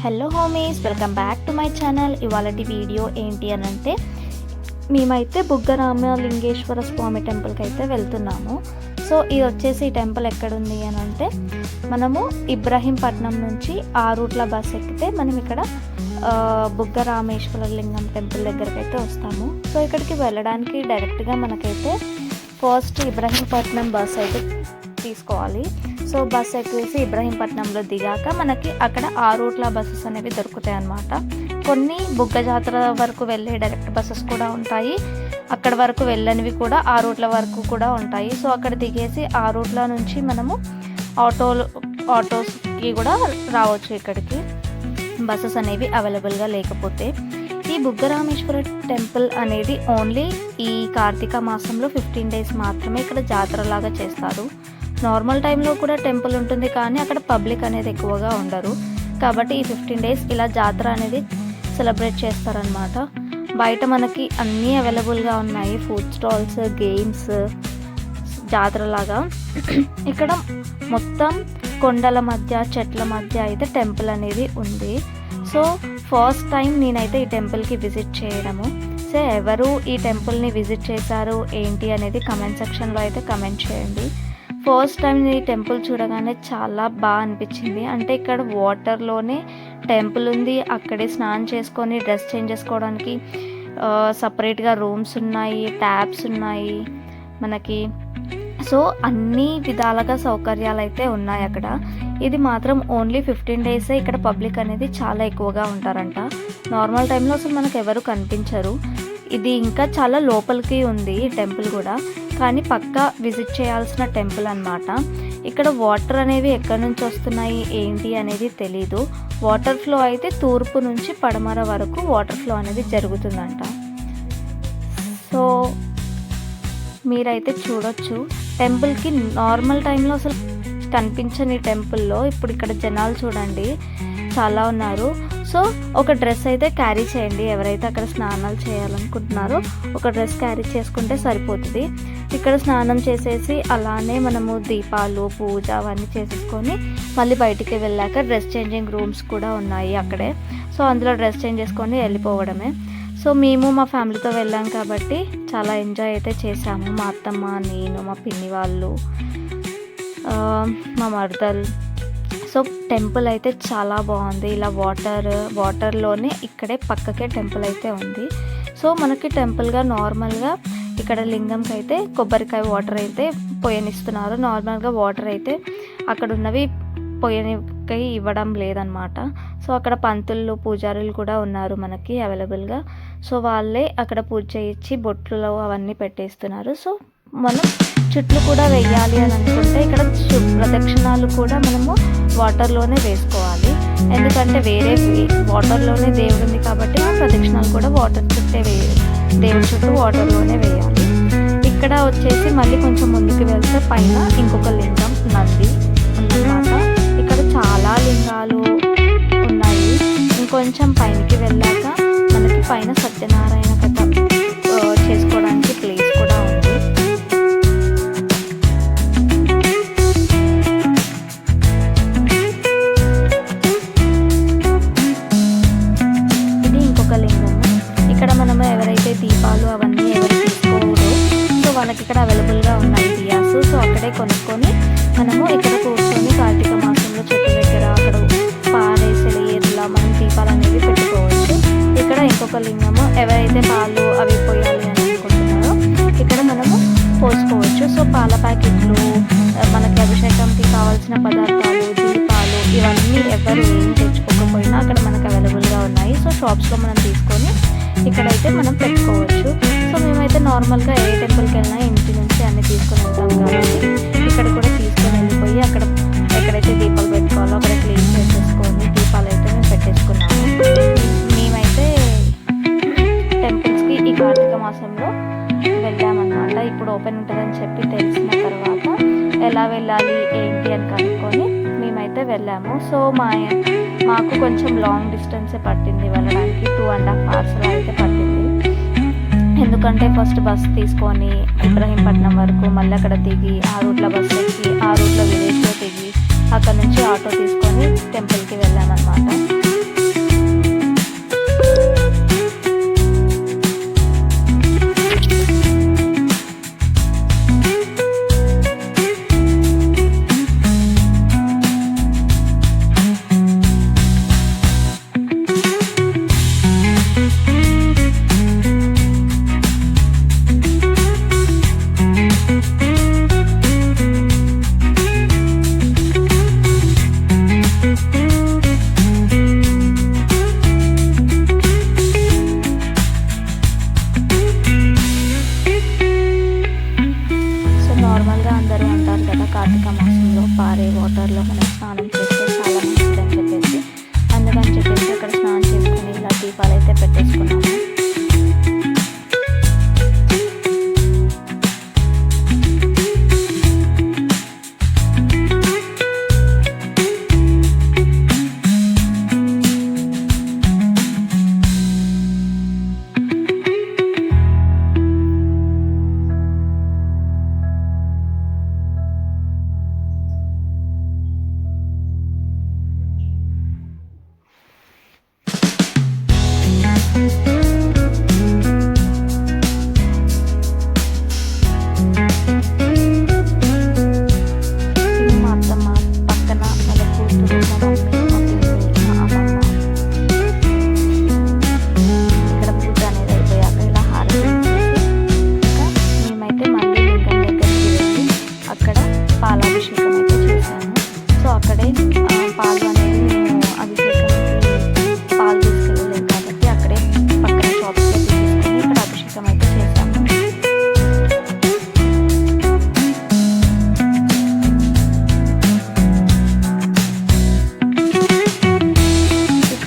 Hello homies, welcome back to my channel. ఇవాళటి video ఏంటి అని అంటే, మేమైతే బుగ్గరామలింగేశ్వర స్వామి టెంపుల్కి అయితే వెళ్తున్నాము. సో ఇది వచ్చేసి ఈ టెంపుల్ ఎక్కడుంది అని అంటే, మనము ఇబ్రహీంపట్నం నుంచి ఆ రూట్లో బస్ ఎక్కితే మనం ఇక్కడ బుగ్గరామేశ్వర లింగం టెంపుల్ దగ్గరికి అయితే వస్తాము. సో ఇక్కడికి వెళ్ళడానికి డైరెక్ట్గా మనకైతే ఫస్ట్ ఇబ్రహీంపట్నం బస్ అయితే తీసుకోవాలి. సో బస్ ఎక్కేసి ఇబ్రహీంపట్నంలో దిగాక మనకి అక్కడ ఆ రూట్ల బస్సెస్ అనేవి దొరుకుతాయి అన్నమాట. కొన్ని బుగ్గ జాతర వరకు వెళ్ళే డైరెక్ట్ బస్సెస్ కూడా ఉంటాయి, అక్కడ వరకు వెళ్ళనివి కూడా ఆ రూట్ల వరకు కూడా ఉంటాయి. సో అక్కడ దిగేసి ఆ రూట్ల నుంచి మనము ఆటోస్కి కూడా రావచ్చు. ఇక్కడికి బస్సెస్ అనేవి అవైలబుల్గా లేకపోతే. ఈ బుగ్గరామేశ్వర టెంపుల్ అనేది ఓన్లీ ఈ కార్తీక మాసంలో 15 days మాత్రమే ఇక్కడ జాతరలాగా చేస్తారు. నార్మల్ టైంలో కూడా టెంపుల్ ఉంటుంది, కానీ అక్కడ పబ్లిక్ అనేది ఎక్కువగా ఉండరు. కాబట్టి ఈ 15 days ఇలా జాతర అనేది సెలబ్రేట్ చేస్తారనమాట. బయట మనకి అన్నీ అవైలబుల్గా ఉన్నాయి, ఫుడ్ స్టాల్స్, గేమ్స్, జాతరలాగా. ఇక్కడ మొత్తం కొండల మధ్య, చెట్ల మధ్య అయితే టెంపుల్ అనేది ఉంది. సో ఫస్ట్ టైం నేనైతే ఈ టెంపుల్కి విజిట్ చేయడము. సో ఎవరు ఈ టెంపుల్ని విజిట్ చేశారు ఏంటి అనేది కమెంట్ సెక్షన్లో అయితే కమెంట్ చేయండి. ఫస్ట్ టైం ఈ టెంపుల్ చూడగానే చాలా బాగా అనిపించింది. అంటే ఇక్కడ వాటర్లోనే టెంపుల్ ఉంది, అక్కడే స్నానం చేసుకొని డ్రెస్ చేంజ్ చేసుకోవడానికి సపరేట్గా రూమ్స్ ఉన్నాయి, ట్యాప్స్ ఉన్నాయి మనకి. సో అన్ని విధాలుగా సౌకర్యాలు అయితే ఉన్నాయి అక్కడ. ఇది మాత్రం ఓన్లీ 15 days ఇక్కడ పబ్లిక్ అనేది చాలా ఎక్కువగా ఉంటారంట. నార్మల్ టైంలో అసలు మనకు ఎవరు కనిపించరు. ఇది ఇంకా చాలా లోపలికి ఉంది ఈ టెంపుల్ కూడా, కానీ పక్కా విజిట్ చేయాల్సిన టెంపుల్ అన్నమాట. ఇక్కడ వాటర్ అనేవి ఎక్కడి నుంచి వస్తున్నాయి ఏంటి అనేది తెలీదు. వాటర్ ఫ్లో అయితే తూర్పు నుంచి పడమర వరకు వాటర్ ఫ్లో అనేది జరుగుతుందంట. సో మీరైతే చూడొచ్చు. టెంపుల్కి నార్మల్ టైంలో అసలు కనిపించని టెంపుల్లో ఇప్పుడు ఇక్కడ జనాలు చూడండి చాలా ఉన్నారు. సో ఒక డ్రెస్ అయితే క్యారీ చేయండి, ఎవరైతే అక్కడ స్నానాలు చేయాలనుకుంటున్నారో ఒక డ్రెస్ క్యారీ చేసుకుంటే సరిపోతుంది. ఇక్కడ స్నానం చేసేసి అలానే మనము దీపాలు, పూజ అవన్నీ చేసేసుకొని మళ్ళీ బయటికి వెళ్ళాక డ్రెస్ చేంజింగ్ రూమ్స్ కూడా ఉన్నాయి అక్కడే. సో అందులో డ్రెస్ చేంజ్ చేసుకొని వెళ్ళిపోవడమే. సో మేము మా ఫ్యామిలీతో వెళ్ళాం కాబట్టి చాలా ఎంజాయ్ అయితే చేసాము. మా అత్తమ్మ, నేను, మా పిన్ని వాళ్ళు, మా మరదలు. సో టెంపుల్ అయితే చాలా బాగుంది. ఇలా వాటర్లోనే ఇక్కడే పక్కకే టెంపుల్ అయితే ఉంది. సో మనకి టెంపుల్గా నార్మల్గా ఇక్కడ లింగంకి అయితే కొబ్బరికాయ వాటర్ అయితే పొయ్యనిస్తున్నారు. నార్మల్గా వాటర్ అయితే అక్కడ ఉన్నవి పొయ్యనికై ఇవ్వడం లేదనమాట. సో అక్కడ పంతులు, పూజారులు కూడా ఉన్నారు మనకి అవైలబుల్గా. సో వాళ్ళే అక్కడ పూజ చేయించి బొట్లు అవన్నీ పెట్టేస్తున్నారు. సో మనం చుట్లు కూడా వేయాలి అని అనుకుంటే ఇక్కడ ప్రదక్షిణాలు కూడా మనము వాటర్లోనే వేసుకోవాలి. ఎందుకంటే వేరే వాటర్లోనే దేవుడు ఉంది కాబట్టి ప్రదక్షిణాలు కూడా వాటర్ చుట్టే దేవుడి చుట్టూ వాటర్లోనే వేయాలి. ఇక్కడ వచ్చేసి మళ్ళీ కొంచెం ముందుకు వెళ్తే పైన ఇంకొక లింగం నంది ఉందన్నమాట. ఇక్కడ చాలా లింగాలు ఉన్నాయి. ఇంకొంచెం పైనకి వెళ్ళాక మనకి పైన సత్యనారాయణ కథ చేసుకోవడానికి ప్లేస్ కూడా ఉంది. ఇక్కడ మనము ఎవరైతే దీపాలు అవన్నీ ఎవరు తీసుకోవడో సో వాళ్ళకి ఇక్కడ అవైలబుల్గా ఉన్నాయి దియాస్. సో అక్కడే కొనుక్కొని మనము ఇక్కడ కూర్చొని కార్తీక మాసంలో చెట్టు దగ్గర అక్కడ పారేసలు ఏర్లా మనం దీపాలు అనేవి పెట్టుకోవచ్చు. ఇక్కడ ఇంకొక లింగము ఎవరైతే పాలు అవి పోయాలి అని అనుకుంటున్నారో ఇక్కడ మనము పోసుకోవచ్చు. సో పాల ప్యాకెట్లు, మనకి అభిషేకంకి కావాల్సిన పదార్థాలు, దీపాలు ఇవన్నీ ఎవరు ఏం తెచ్చుకోకపోయినా అక్కడ మనకు అవైలబుల్గా ఉన్నాయి. సో షాప్స్లో మనం తీసుకొని ఇక్కడైతే మనం పెట్టుకోవచ్చు. సో మేమైతే నార్మల్గా ఏ టెంపుల్కి వెళ్ళినా ఇంటి నుంచి అన్ని తీసుకొని వెళ్తాం కాబట్టి ఇక్కడ కూడా తీసుకొని వెళ్ళిపోయి అక్కడ ఎక్కడైతే దీపాలు పెట్టుకోవాలో అక్కడ క్లీన్ చేసేసుకొని దీపాలు అయితే మేము పెట్టేసుకున్నాము. మేమైతే టెంపుల్స్కి ఈ కార్తీక మాసంలో వెళ్ళామన్నమాట. ఇప్పుడు ఓపెన్ ఉంటుందని చెప్పి తెలిసిన తర్వాత ఎలా వెళ్ళాలి ఏంటి అని కనుక్కొని మేమైతే వెళ్ళాము. సో మాకు కొంచెం లాంగ్ డిస్టెన్సే పట్టింది వెళ్ళడానికి, 2.5 hours అయితే పట్టింది. ఎందుకంటే ఫస్ట్ బస్ తీసుకొని ఇబ్రహీంపట్నం వరకు మళ్ళీ అక్కడ దిగి ఆ రూట్లో బస్ ఎక్కి ఆ రూట్లో విలేజ్లో దిగి అక్కడ నుంచి ఆటో తీసుకొని టెంపుల్కి వెళ్ళామన్నమాట.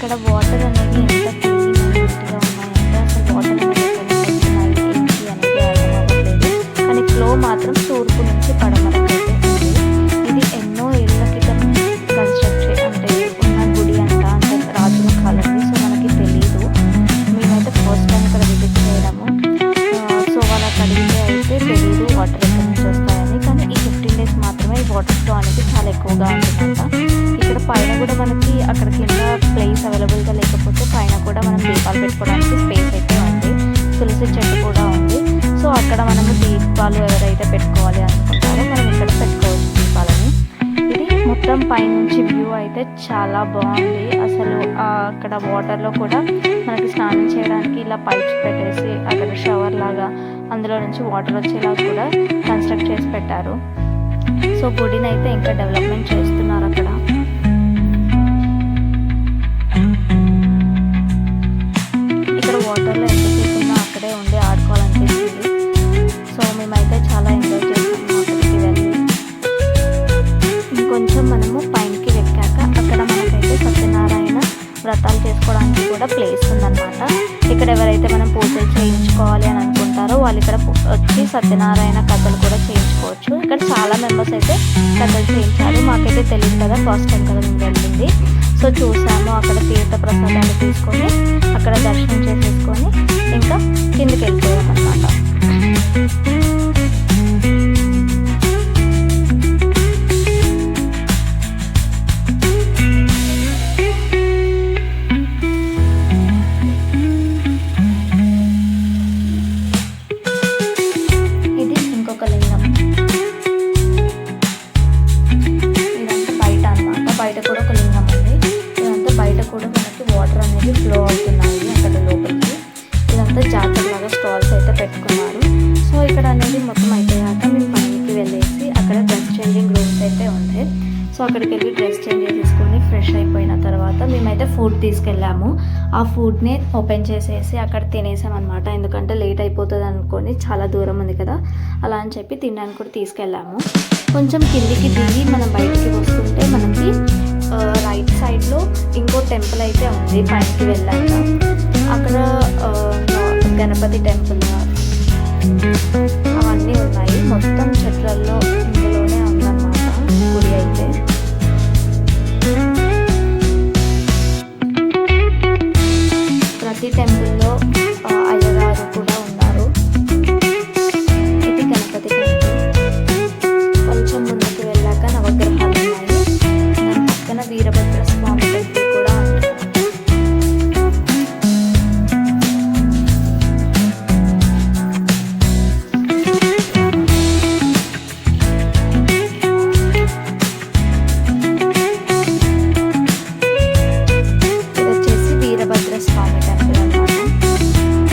అక్కడ వాటర్ అనేవి ఎంత క్లీన్ అండ్ నీట్గా ఉన్నాయంటే అసలు వాటర్ అనేది ఎక్కడ నుంచి వస్తున్నాయి ఏంటి అనేది అర్థం అవ్వట్లేదు. కానీ ఫ్లో మాత్రం తూర్పు నుంచి పడమరకు అయితే ఉంది. ఇది ఎన్నో ఏళ్ళ క్రితం కన్స్ట్రక్ట్ అంటే ఉన్న గుడి అంట, అంటే రాజుల కాలంలో. సో మనకి తెలీదు, మేమైతే ఫస్ట్ టైం ఇక్కడ విజిట్ చేయడము. సో వాళ్ళకి అడిగితే అయితే తెలీదు వాటర్ ఎక్కడి నుంచి వస్తాయని. కానీ ఈ 15 days మాత్రమే ఈ వాటర్ ఫ్లో అనేది చాలా ఎక్కువగా ఉంటుందంట. ఇక్కడ పైన కూడా మనకి అక్కడ కింద ప్లేస్ అవైలబుల్గా లేకపోతే పైన కూడా మనం దీపాలు పెట్టుకోవడానికి స్పేస్ అయితే ఉంది. తులసి చెట్టు కూడా ఉంది. సో అక్కడ మనము దీపాలు ఎవరైతే పెట్టుకోవాలి అనుకుంటారో మనం ఇక్కడ పెట్టుకోవచ్చు దీపాలని. ఇది మొత్తం పైనుంచి వ్యూ అయితే చాలా బాగుంది అసలు. అక్కడ వాటర్లో కూడా మనకి స్నానం చేయడానికి ఇలా పైప్స్ పెట్టేసి అక్కడ షవర్ లాగా అందులో నుంచి వాటర్ వచ్చేలా కూడా కన్స్ట్రక్ట్ చేసి పెట్టారు. సో గుడిని అయితే ఇంకా డెవలప్మెంట్ చేస్తున్నారు అక్కడ. ఇక్కడ వాటర్లో ఎంతసేపు ఉన్నా అక్కడే ఉండి ఆడుకోవాలనిపిస్తుంది. సో మేమైతే చాలా ఎంజాయ్ చేస్తాము అక్కడికి వెళ్ళి. ఇంకొంచెం మనము పైనకి ఎక్కాక అక్కడ మనకైతే సత్యనారాయణ వ్రతాలు చేసుకోవడానికి కూడా ప్లేస్ ఉందన్నమాట. ఇక్కడ ఎవరైతే మనం పూజలు చేయించుకోవాలి అని అనుకుంటారో వాళ్ళు ఇక్కడ వచ్చి సత్యనారాయణ కథలు కూడా చేయించుకోవచ్చు. ఇక్కడ చాలా మెంబర్స్ అయితే కథలు చేయించారు. మాకైతే తెలియదు కదా, ఫస్ట్ టైం కదా మేము వెళ్ళింది. సో చూసాము, అక్కడ తీర్థ ప్రసాదాలు తీసుకొని అక్కడ దర్శనం చేసేసుకొని ఇంకా కిందికి వెళ్ళిపోయాం అన్నమాట. బయట కూడా ఒక లింగం ఉంది. ఇదంతా బయట కూడా మనకి వాటర్ అనేది ఫ్లో అవుతున్నాయి అక్కడ లోపలికి. ఇదంతా జాతరలాగా స్టాల్స్ అయితే పెట్టుకున్నారు. సో ఇక్కడ అనేది మొత్తం అయిపోయాక మేము పైకి వెళ్ళేసి అక్కడ డ్రెస్ చేంజింగ్ రూమ్స్ అయితే ఉంటాయి. సో అక్కడికి వెళ్ళి డ్రెస్ చేంజ్ చేసేసుకొని ఫ్రెష్ అయిపోయిన తర్వాత మేమైతే ఫుడ్ తీసుకెళ్ళాము. ఆ ఫుడ్ని ఓపెన్ చేసేసి అక్కడ తినేసాం అనమాట. ఎందుకంటే లేట్ అయిపోతుంది అనుకొని, చాలా దూరం ఉంది కదా అలా అని చెప్పి తినడానికి కూడా తీసుకెళ్ళాము. కొంచెం కిందికి దిగి మనం బయటికి వస్తుంటే మనకి రైట్ సైడ్లో ఇంకో టెంపుల్ అయితే ఉంది. పైకి వెళ్ళాక అక్కడ గణపతి టెంపుల్ అవన్నీ ఉన్నాయి. మొత్తం చెట్లలో ఇందులోనే ఉందన్నమాట గుడి అయితే. ప్రతి టెంపుల్లో అయ్యగారు కూడా ఉన్నారు. ఇది గణపతి టెంపుల్. కొంచెం ముందుకు వెళ్ళాక నవగ్రహాలు ఉన్నాయి. దాని పక్కన వీరభద్ర స్వామి టెంపుల్ కూడా ఉంది. ఇది వచ్చేసి వీరభద్ర స్వామి టెంపుల్ అన్నమాట.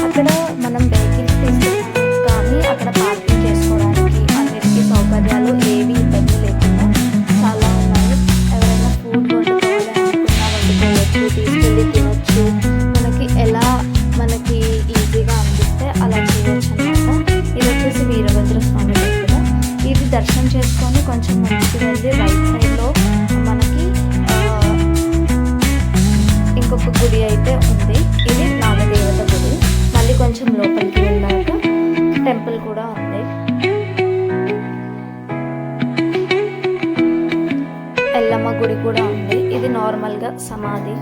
అక్కడ మనం వెహికల్స్ తీసుకున్నాం కానీ అక్కడ పార్కింగ్ చేసుకోవడానికి అన్నిటికీ సౌకర్యాలు ఏవి ఇబ్బంది లేకుండా చాలా ఉన్నాయి. ఎవరైనా ఫుడ్ వండుకోవాలి అనుకున్నా వండుకోవచ్చు, తీసుకెళ్ళి తినొచ్చు. మనకి ఈజీగా అనిపిస్తే అలా చేయవచ్చు అన్నమాట. ఇది వచ్చేసి వీరభద్ర స్వామి టెంపుల్. ఇది దర్శనం చేసుకొని కొంచెం ముందుకు వెళ్ళి రైట్ సైడ్లో మనకి ఇంకొక గుడి అయితే ఉంది. ఇది నాగదేవత గుడి. మళ్ళీ కొంచెం లోపలికి వెళ్ళాక టెంపుల్ కూడా ఉంది. ఎల్లమ్మ గుడి కూడా ఉంది. ఇది నార్మల్గా సమాధి.